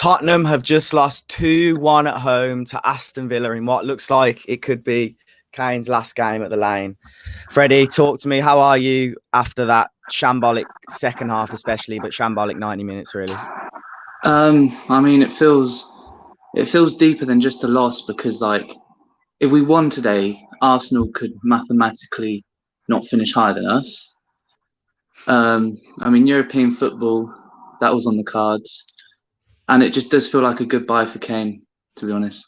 Tottenham have just lost 2-1 at home to Aston Villa in what looks like it could be Kane's last game at the Lane. Freddie, talk to me. How are you after that shambolic second half, especially, but shambolic 90 minutes, really? I mean, it feels deeper than just a loss because, like, if we won today, Arsenal could mathematically not finish higher than us. I mean, European football, that was on the cards, and it just does feel like a goodbye for Kane, to be honest.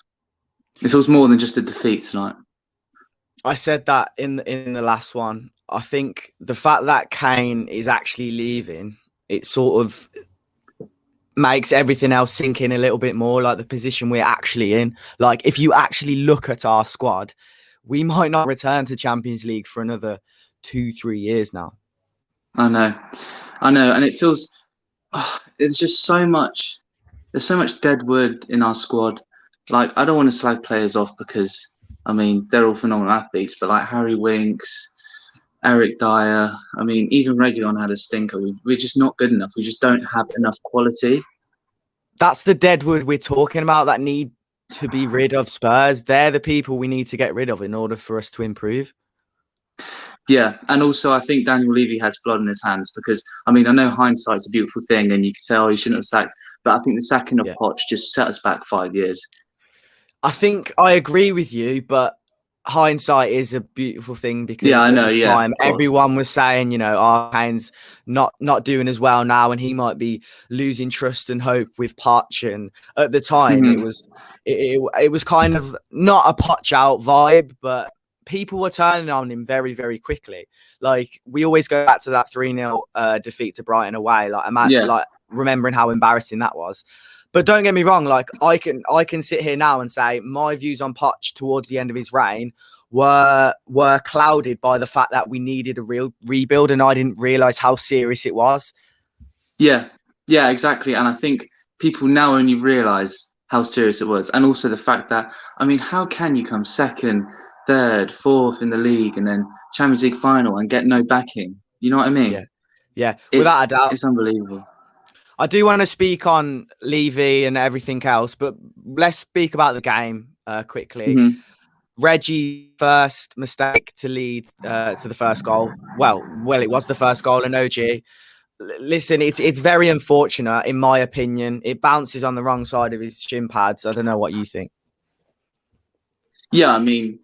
It feels more than just a defeat tonight. I said that in the last one. I think the fact that Kane is actually leaving, it sort of makes everything else sink in a little bit more, like the position we're actually in. Like, if you actually look at our squad, we might not return to Champions League for another 2-3 years now. I know, and it feels it's just so much. There's so much dead wood in our squad. Like, I don't want to slag players off because, I mean, they're all phenomenal athletes, but like Harry Winks, Eric Dyer, I mean, even Reguilon had a stinker. We're just not good enough. We just don't have enough quality. That's the deadwood we're talking about that need to be rid of Spurs. They're the people we need to get rid of in order for us to improve. Yeah, and also I think Daniel Levy has blood in his hands because, I mean, I know hindsight's a beautiful thing and you can say, oh, you shouldn't have sacked, but I think the sacking of Poch just set us back 5 years. I think I agree with you, but hindsight is a beautiful thing because I know, at the time, everyone was saying, you know, Kane's not doing as well now, and he might be losing trust and hope with Poch. And at the time, it was kind of not a Poch out vibe, but people were turning on him very, very quickly. Like, we always go back to that 3-0 defeat to Brighton away, like remembering how embarrassing that was. But don't get me wrong, like, I can sit here now and say my views on Poch towards the end of his reign were clouded by the fact that we needed a real rebuild, and I didn't realise how serious it was. Yeah, exactly. And I think people now only realise how serious it was. And also the fact that, I mean, how can you come second, third, fourth in the league and then Champions League final and get no backing? You know what I mean? Yeah, without a doubt. It's unbelievable. I do want to speak on Levy and everything else, but let's speak about the game quickly. Reggie, first mistake to lead to the first goal. Well, it was the first goal in OG. Listen, it's very unfortunate, in my opinion. It bounces on the wrong side of his shin pads. I don't know what you think. Yeah, I mean,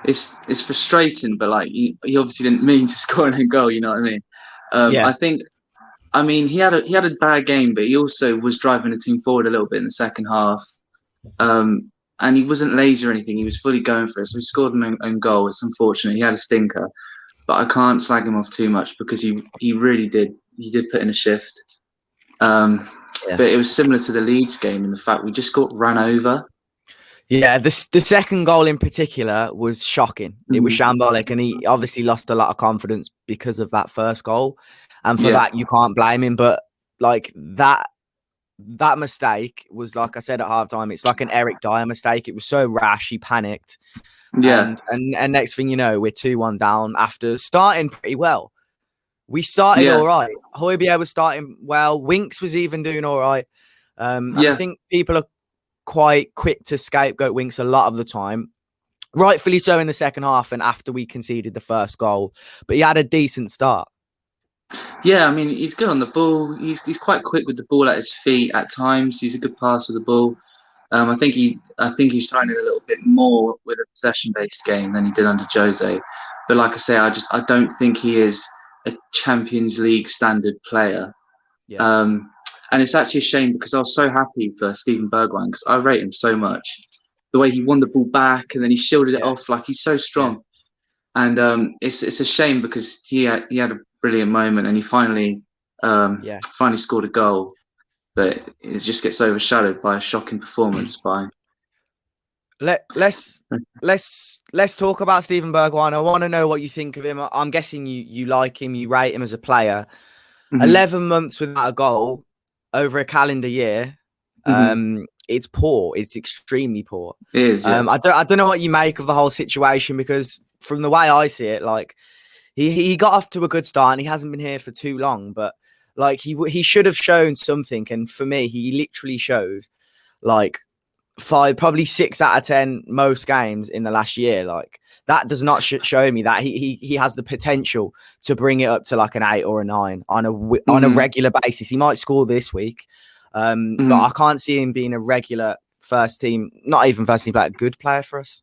it's frustrating, but like he obviously didn't mean to score an goal. You know what I mean? I think, I mean, he had a bad game, but he also was driving the team forward a little bit in the second half. And he wasn't lazy or anything. He was fully going for it. So he scored an own goal. It's unfortunate. He had a stinker, but I can't slag him off too much because he really did. He did put in a shift. But it was similar to the Leeds game in the fact we just got ran over. Yeah, the second goal in particular was shocking. It was shambolic, and he obviously lost a lot of confidence because of that first goal. And for that, you can't blame him. But like that mistake was, like I said at halftime, it's like an Eric Dyer mistake. It was so rash, he panicked. And next thing you know, we're 2-1 down after starting pretty well. We started all right. Højbjerg was starting well. Winks was even doing all right. I think people are quite quick to scapegoat Winks a lot of the time. Rightfully so in the second half and after we conceded the first goal. But he had a decent start. Yeah, I mean, he's good on the ball. He's quite quick with the ball at his feet at times. He's a good passer with the ball. I think he's trying a little bit more with a possession-based game than he did under Jose. But like I say, I don't think he is a Champions League standard player. And it's actually a shame because I was so happy for Steven Bergwijn because I rate him so much. The way he won the ball back and then he shielded it off, like, he's so strong. And it's a shame because he had a brilliant moment and he finally scored a goal, but it just gets overshadowed by a shocking performance by. Let's talk about Steven Bergwijn. I want to know what you think of him. I'm guessing you like him, you rate him as a player. 11 months without a goal over a calendar year. It's poor. It's extremely poor. It is. Yeah. I don't know what you make of the whole situation because from the way I see it, like he got off to a good start and he hasn't been here for too long. But Like he should have shown something, and for me, he literally showed like 5, probably 6 out of 10 most games in the last year. Like that does not show me that he has the potential to bring it up to like an 8 or a 9 on a regular basis. He might score this week, but I can't see him being a regular first team, not even first team player, good player for us.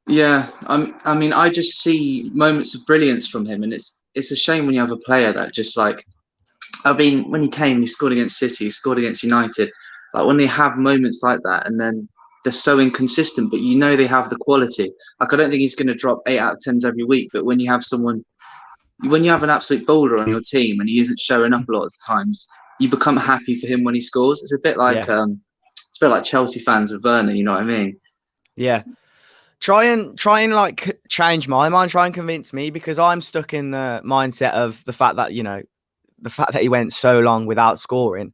Yeah, I mean, I just see moments of brilliance from him, and it's a shame when you have a player that just like, I mean, when he came, he scored against City, he scored against United. Like when they have moments like that, and then they're so inconsistent, but you know they have the quality. Like I don't think he's going to drop 8 out of 10s every week, but when you have someone, when you have an absolute bowler on your team and he isn't showing up a lot of the times, you become happy for him when he scores. It's a bit like it's a bit like Chelsea fans with Werner. You know what I mean? Yeah. Try and like change my mind. Try and convince me, because I'm stuck in the mindset of the fact that, you know, the fact that he went so long without scoring.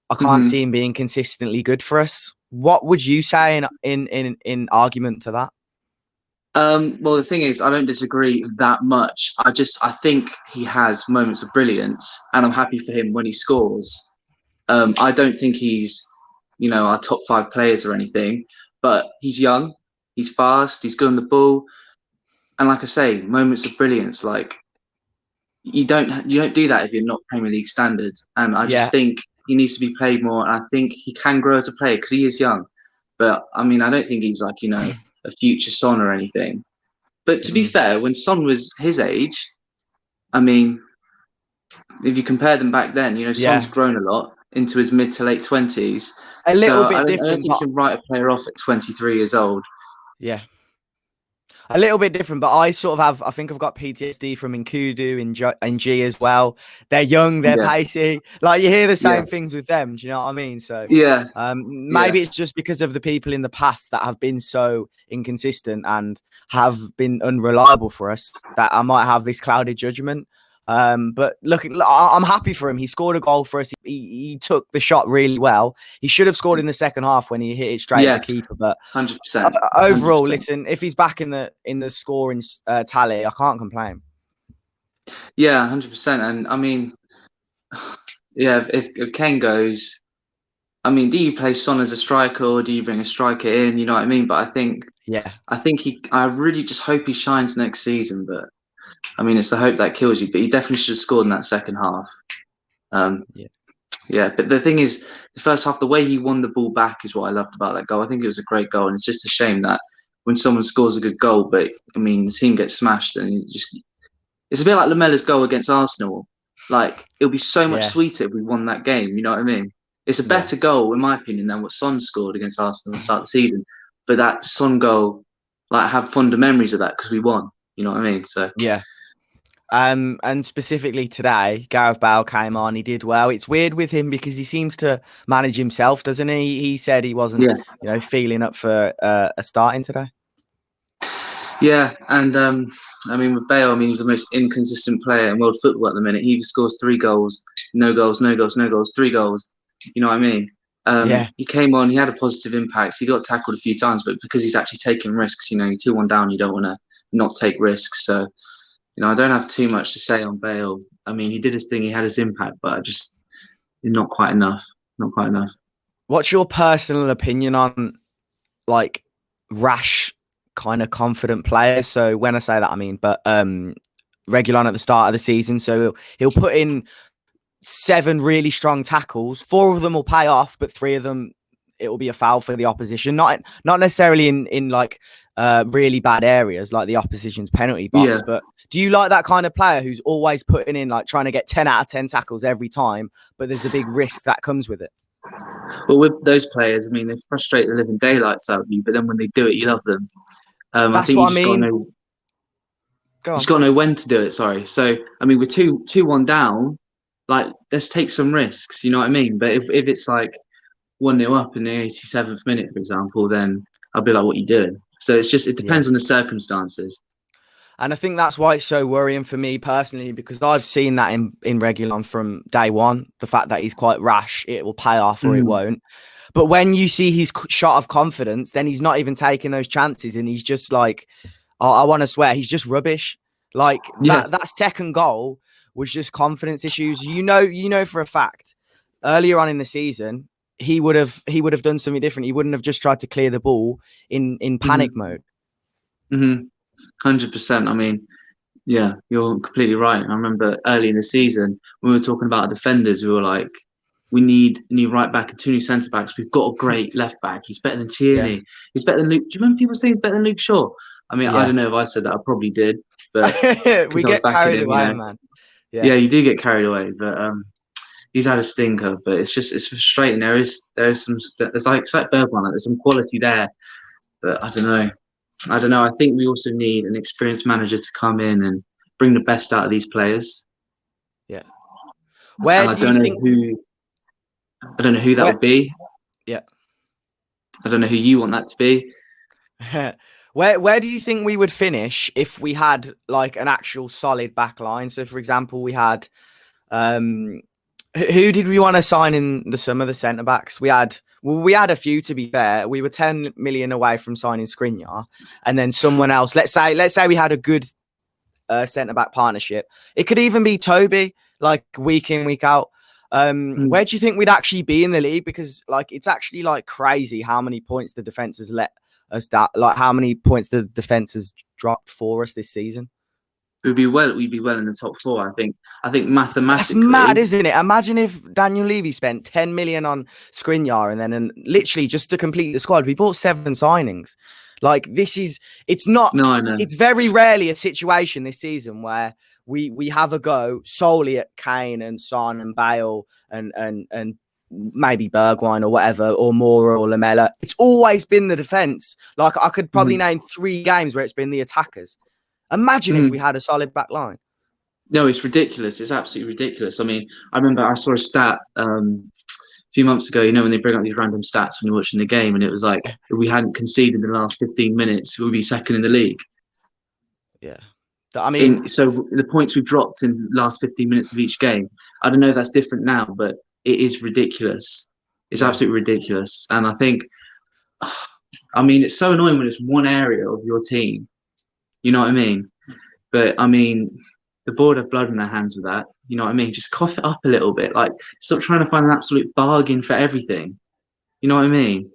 I can't see him being consistently good for us. What would you say in argument to that? Well, the thing is, I don't disagree that much. I think he has moments of brilliance, and I'm happy for him when he scores. I don't think he's, you know, our top 5 players or anything, but he's young, he's fast, he's good on the ball, and like I say, moments of brilliance. Like you don't do that if you're not Premier League standard. And I just think he needs to be played more. And I think he can grow as a player because he is young. But I mean, I don't think he's like, you know, a future Son or anything. But to be fair, when Son was his age, I mean, if you compare them back then, you know, Son's grown a lot into his mid to late 20s. A little bit I different. don't think you can write a player off at 23 years old. Yeah. A little bit different, but I sort of have, I think I've got PTSD from Nkudu and G as well. They're young, they're pacey. Like you hear the same things with them. Do you know what I mean? So maybe it's just because of the people in the past that have been so inconsistent and have been unreliable for us that I might have this clouded judgment. But look, I'm happy for him. He scored a goal for us. He took the shot really well. He should have scored in the second half when he hit it straight at the keeper. But 100%. Overall, listen, if he's back in the scoring tally, I can't complain. Yeah, 100%. And I mean, yeah, if Kane goes, I mean, do you play Son as a striker or do you bring a striker in? You know what I mean? But I think I really just hope he shines next season. But I mean, it's the hope that kills you. But he definitely should have scored in that second half. But the thing is, the first half, the way he won the ball back is what I loved about that goal. I think it was a great goal, and it's just a shame that when someone scores a good goal, but I mean, the team gets smashed, and it's a bit like Lamella's goal against Arsenal. Like it'll be so much sweeter if we won that game. You know what I mean? It's a better goal, in my opinion, than what Son scored against Arsenal at the start of the season. But that Son goal, like, I have fonder memories of that because we won. You know what I mean? So yeah. And specifically today, Gareth Bale came on. He did well. It's weird with him because he seems to manage himself, doesn't he? He said he wasn't, you know, feeling up for a starting today. Yeah, and I mean, with Bale, I mean, he's the most inconsistent player in world football at the minute. He scores 3 goals, no goals, no goals, no goals, 3 goals. You know what I mean? He came on, he had a positive impact. He got tackled a few times, but because he's actually taking risks, you know, you're 2-1 down, you don't want to not take risks. So, you know, I don't have too much to say on Bale. I mean, he did his thing, he had his impact, but just not quite enough. Not quite enough. What's your personal opinion on, like, rash kind of confident players? So when I say that, I mean, but Reguilon at the start of the season, so he'll put in 7 really strong tackles. 4 of them will pay off, but 3 of them it will be a foul for the opposition. Not necessarily in like really bad areas like the opposition's penalty box. But do you like that kind of player who's always putting in, like, trying to get 10 out of 10 tackles every time, but there's a big risk that comes with it? Well, with those players, I mean, they frustrate the living daylights out of you, but then when they do it, you love them. That's what I mean. You just got to know when to do it. Sorry. So, I mean, we're 2-1 down. Like, let's take some risks. You know what I mean? But if it's like 1-0 up in the 87th minute, for example, then I'll be like, "What are you doing?" So it depends on the circumstances. And I think that's why it's so worrying for me personally, because I've seen that in Reguilon from day one. The fact that he's quite rash, it will pay off or it won't. But when you see his shot of confidence, then he's not even taking those chances, and he's just like, I want to swear, he's just rubbish. Like that second goal was just confidence issues. You know for a fact, earlier on in the season, he would have done something different. He wouldn't have just tried to clear the ball in panic mode. 100%. I mean, yeah, you're completely right. I remember early in the season when we were talking about our defenders, we were like, we need a new right back and 2 new centre backs. We've got a great left back. He's better than Tierney. Yeah. He's better than Luke. Do you remember people saying he's better than Luke Shaw? I mean, I don't know if I said that. I probably did, but we get carried away, man. Yeah, you do get carried away, but he's had a stinker. But it's frustrating. There's like Bergman, like there's some quality there, but I don't know. I think we also need an experienced manager to come in and bring the best out of these players. Yeah. I don't know who that would be. Yeah. I don't know who you want that to be. Where do you think we would finish if we had like an actual solid back line? So, for example, we had who did we want to sign in the summer? The centre backs. We had a few, to be fair. We were 10 million away from signing Skriniar, and then someone else. Let's say we had a good centre back partnership. It could even be Toby, like week in, week out. Where do you think we'd actually be in the league? Because like it's actually like crazy how many points the defense has let us down. Like how many points the defense has dropped for us this season. We'd be well in the top 4. I think mathematically. That's mad, isn't it? Imagine if Daniel Levy spent 10 million on Skriniar and literally just to complete the squad, we bought 7 signings. Like it's not. No, I know. It's very rarely a situation this season where we have a go solely at Kane and Son and Bale and maybe Bergwijn or whatever, or Moura or Lamela. It's always been the defense. Like I could probably name 3 games where it's been the attackers. Imagine if we had a solid back line. No, it's ridiculous. It's absolutely ridiculous. I mean, I remember I saw a stat a few months ago, you know, when they bring up these random stats when you're watching the game, and it was like, if we hadn't conceded in the last 15 minutes, we'd be second in the league. Yeah. I mean, so the points we've dropped in the last 15 minutes of each game, I don't know if that's different now, but it is ridiculous. It's absolutely ridiculous. And I think, I mean, it's so annoying when it's one area of your team. You know what I mean? But I mean, the board have blood in their hands with that. You know what I mean? Just cough it up a little bit. Like, stop trying to find an absolute bargain for everything. You know what I mean?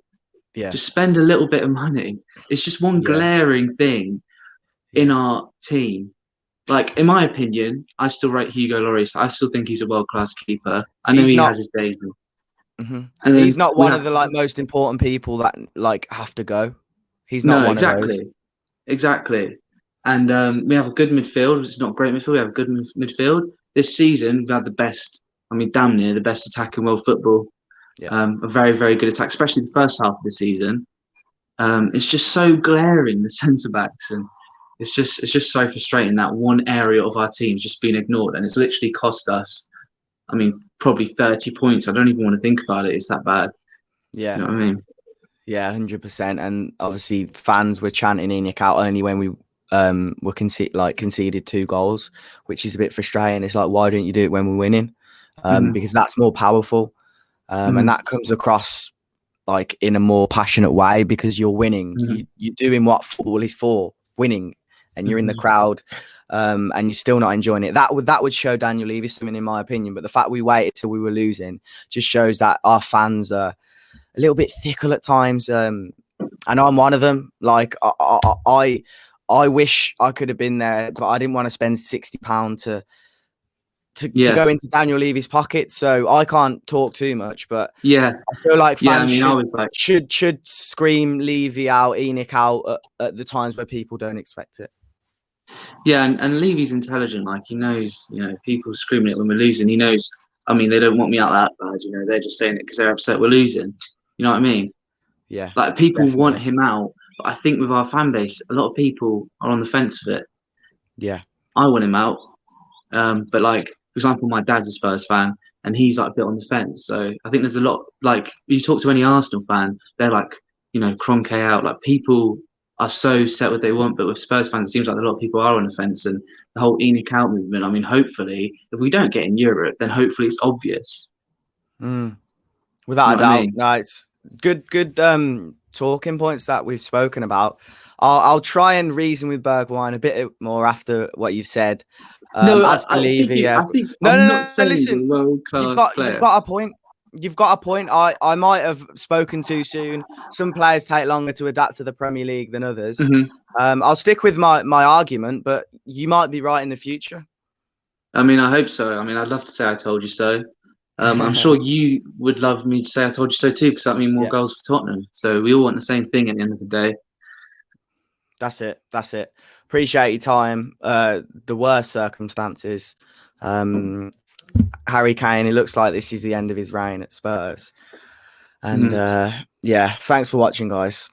Yeah. Just spend a little bit of money. It's just one glaring thing in our team. Like, in my opinion, I still rate Hugo Lloris. I still think he's a world-class keeper. I know he has his days. And he's not one of the like most important people that like have to go. He's not one of those. Exactly. And we have a good midfield. It's not great midfield. We have a good midfield. This season, we've had the best, I mean, damn near the best attack in world football. Yeah. A very, very good attack, especially the first half of the season. It's just so glaring, the centre-backs. And it's just so frustrating that one area of our team's just been ignored. And it's literally cost us, I mean, probably 30 points. I don't even want to think about it. It's that bad. Yeah. You know what I mean? Yeah, 100%. And obviously fans were chanting Enoch out only when we were conceded 2 goals, which is a bit frustrating. It's like, why don't you do it when we're winning? Because that's more powerful. And that comes across like in a more passionate way because you're winning. You're doing what football is for, winning, and you're in the crowd and you're still not enjoying it. That would show Daniel Levy something, in my opinion. But the fact we waited till we were losing just shows that our fans are a little bit fickle at times, and I'm one of them. Like I wish I could have been there, but I didn't want to spend £60 to go into Daniel Levy's pocket. So I can't talk too much, but I feel like fans should scream Levy out, Enoch out at the times where people don't expect it. Yeah, and Levy's intelligent. Like, he knows, you know, people screaming it when we're losing. He knows, I mean, they don't want me out that bad, you know, they're just saying it because they're upset we're losing. You know what I mean? Yeah. Like, people want him out, but I think with our fan base, a lot of people are on the fence with it. Yeah. I want him out. But like, for example, my dad's a Spurs fan and he's like a bit on the fence. So I think there's a lot, like, you talk to any Arsenal fan, they're like, you know, Kroenke out. Like, people are so set what they want, but with Spurs fans, it seems like a lot of people are on the fence. And the whole Enoch out movement, I mean, hopefully, if we don't get in Europe, then hopefully it's obvious. Without a doubt. No, good talking points that we've spoken about. I'll try and reason with Bergwijn a bit more after what you've said. No, As for Levy, yeah, I think no, I'm no, not no, saying he's a listen, world class you've player. got a point. You've got a point. I might have spoken too soon. Some players take longer to adapt to the Premier League than others. Mm-hmm. I'll stick with my argument, but you might be right in the future. I mean, I hope so. I mean, I'd love to say I told you so. I'm sure you would love me to say I told you so too, because that means more Yeah. goals for Tottenham. So we all want the same thing at the end of the day. That's it. That's it. Appreciate your time. The worst circumstances. Harry Kane, it looks like this is the end of his reign at Spurs. And yeah, thanks for watching, guys.